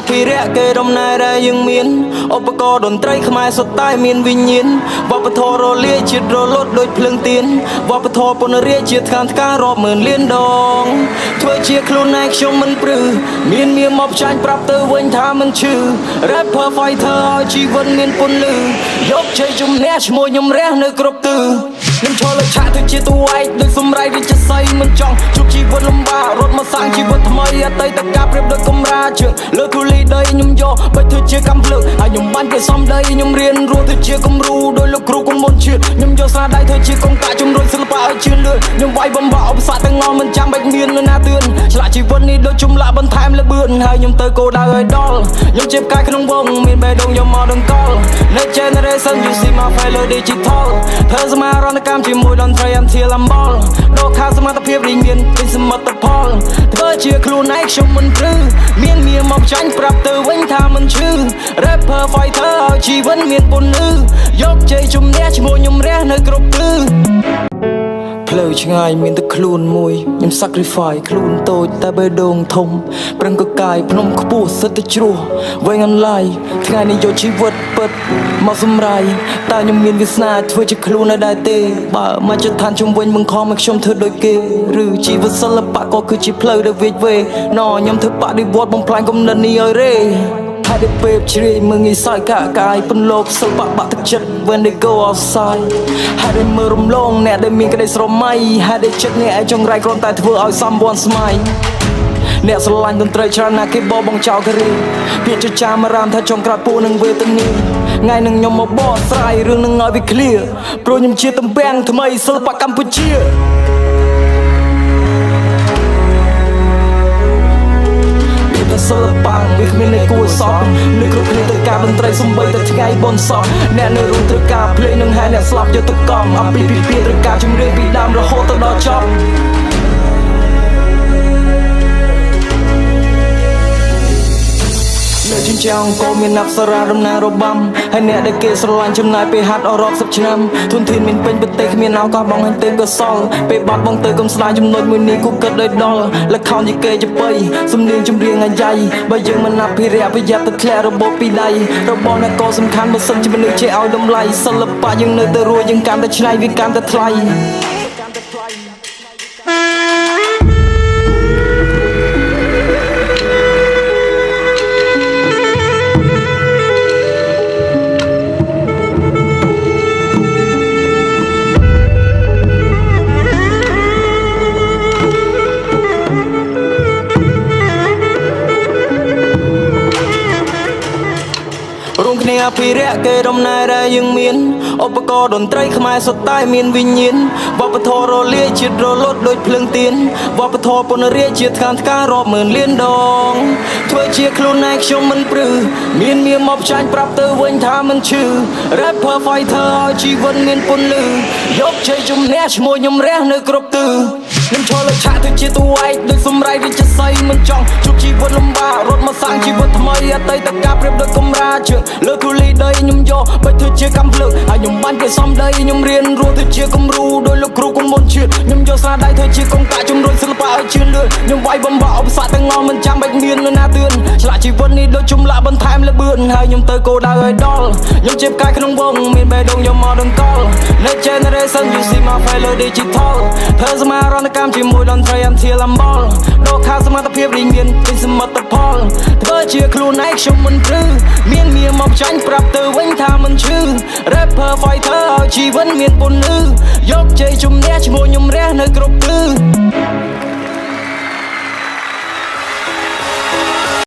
ភិរៈគេរំណែដែលយើងមានឧបករណ៍តន្ត្រីខ្មែរសុទ្ធតែមានវិញ្ញាណវប្បធម៌រលាយជាតិរលត់ដូចភ្លើងទៀនវប្បធម៌ពនរាជជាថ្កានថ្ការាប់ម៉ឺនលានដងធ្វើជាខ្លួនឯងខ្ញុំមិនព្រឺមានមកចាញ់ប្រាប់ទៅវិញថាមិនឈឺ Rapper Fighter ឲ្យជីវិតមានពន្លឺយកជ័យជំនះឈ្មោះខ្ញុំរះនៅគ្រប់ទិសខ្ញុំឈរលើឆាកទៅជាតួឯកដូចសម្រៃរាជសីមិនចង់ជួបជីវិតលំបាករត់មកសាងជីវិតថ្មីអតីតកាលប្រៀបដូចកំរាជើងលើធូលីដីខ្ញុំយកបិទធ្វើជាកម្មភ្លើងហើយខ្ញុំបានគេសំដីខ្ញុំរៀនរស់ទៅជាគំរូដោយលោកគ្រូគុណមុនជាតិខ្ញុំយកស្នាដៃធ្វើជាកុងតាជំរុញសិល្បៈឲ្យជឿនលឿនខ្ញុំវាយបំបាក់ឧបសគ្គទាំងអស់មិនចាំបាច់មាននរណាទឿនឆ្លាក់ជីវិតនេះដូចជំលាក់បន្ថែមល្បឿនហើយខ្ញុំទៅគោលដៅឲ្យដល់ខ្ញុំជាផ្កាយក្នុងវងមានបេះដូងយកមកដង្កល់ Next generation you see my fellow digital ធ្វើសមារណកម្មជាមួយតន្ត្រី until I'm ball ដកខាសមត្ថភាពរីមានពេញសមិទ្ធផលធ្វើជាខ្លួនឯងខ្ញុំមិនព្រឺមានមកចាញ់ប្រាប់ទៅវិញថាមិនឈឺ Rapper Fighter ឲ្យជីវិតមានពន្លឺយកជ័យជំនះឈ្មោះខ្ញុំរះនៅគ្រប់ទិសផ្លូវឆ្ងាយមានតែខ្លួនមួយខ្ញុំ sacrifice ខ្លួនតូចតែបេះដូងធំប្រឹងកកាយភ្នំខ្ពស់សិតតែជ្រោះវែងអន្លាយថ្ងៃនេះយកជីវិតពិតមកសម្រាយតែខ្ញុំមានវាសនាធ្វើជាខ្លួននៅដែរទេបើមកចិត្តឋានជំវិញបង្ខំឲ្យខ្ញុំធ្វើដូចគេឬជីវិតសិល្បៈក៏គឺជាផ្លូវដែលវេវេខ្ញុំធ្វើបដិវត្តបំផ្លាញគំនិតនេះឲ្យរេហើយដែលពេលជ្រាយមើងងាយសើចកាយពន្លកសិល្បៈបាក់ទឹកចិត្ត when they go outside ហើយដែលមើលរំលងអ្នកដែលមានក្តីស្រមៃហើយដែលចិត្តអ្នកឯងចង្រៃគ្រាន់តែធ្វើឲ្យសំវាន់ស្មៃអ្នកស្រឡាញ់តន្ត្រីច្រើនណាស់គេបោះបង់ចោលការីពាក្យចចាមអារាមថាចង់ក្រោយពូនឹងវេទនាថ្ងៃនឹងខ្ញុំមកបកស្រាយរឿងនឹងឲ្យវា clear ព្រោះខ្ញុំជាតំពាំងថ្មីសិល្បៈកម្ពុជាសិល្បៈវាគ្មានអ្នកគួរសពនៅគ្រប់គ្នាត្រូវការតន្ត្រីសំបីតែថ្ងៃបនសពអ្នកនៅរួមត្រូវការភ្លេងនឹងហើយអ្នកស្លាប់យកទៅកប់អំពីពិភាក្សាត្រូវការជំរឿនពីដើមរហូតទៅដល់ចប់នៅជញ្ជាំងក៏មានអប្សរាដំណើររបាំហើយអ្នកដែលគេស្រឡាញ់ចំណាយពេលហាត់អស់រាប់សិបឆ្នាំធនធានមានពេញប្រទេសគ្មានឱកាសបងហើយទេក៏សល់ពេលបាត់បងទៅកុំស្ដាយចំណុចមួយនេះគូគិតដោយដល់លខោនយីគេចបីសំនៀងចម្រៀងអាយ៉ៃបើយើងមិនអភិរក្សប្រយ័ត្នទៅធ្លាក់របបពីដៃរបស់អ្នកក៏សំខាន់បើសិនជាមនុស្សចេះឲ្យតម្លៃសិល្បៈយើងនៅតែរស់យើងកាន់តែឆ្នៃវាកាន់តែថ្លៃរួមគ្នាអភិរក្សគេរំណែដែលយើងមានឧបករណ៍តន្ត្រីខ្មែរសុទ្ធតែមានវិញ្ញាណវប្បធម៌រលាយជាតិរលត់ដូចភ្លើងទៀនវប្បធម៌ពនរាជជាថ្កានថ្ការាប់ម៉ឺនលានដងធ្វើជាខ្លួនឯងខ្ញុំមិនព្រឺមានមកចាញ់ប្រាប់ទៅវិញថាមិនឈឺ Rapper Fighter ឲ្យជីវិតមានពន្លឺយកជ័យជំនះឈ្មោះខ្ញុំរះនៅគ្រប់ទិសខ្ញុំឈរលើឆាកទៅជាតួឯកដូចសម្រៃរាជសីមិនចង់ជួបជីវិតលំបាករត់មកសាងជីវិតថ្មីអតីតកាលប្រៀបដូចកំរាជើងលើធូលីដីខ្ញុំយកបិទធ្វើជាកម្មភ្លើងហើយខ្ញុំបានគេសំដីខ្ញុំរៀនរស់ទៅជាគំរូដោយលោកគ្រូគុណមុនជាតិខ្ញុំយកស្នាដៃធ្វើជាកុងតាជំរុញសិល្បៈឲ្យជឿនលឿនខ្ញុំវាយបំបាក់ឧបសគ្គទាំងអស់មិនចាំបាច់មាននរណាទឿនឆ្លាក់ជីវិតនេះដូចជំលាក់បន្ថែមល្បឿនហើយខ្ញុំទៅគោលដៅឲ្យដល់ខ្ញុំជាផ្កាយក្នុងវងមានបេះដូងយកមកដង្កល់ Next generation you see my fellow digital ធ្វើសមារណកម្មជាមួយតន្ត្រី until I'm ball ដកខាសមត្ថភាពរីមានពេញសមិទ្ធផលធ្វើជាខ្លួនឯងខ្ញុំមិនព្រឺមានមកចាញ់ប្រាប់ទៅវិញថាមិនឈឺ Rapper Fighter ឲ្យជីវិតមានពន្លឺយកជ័យជំនះឈ្មោះខ្ញុំរះនៅគ្រប់ទិស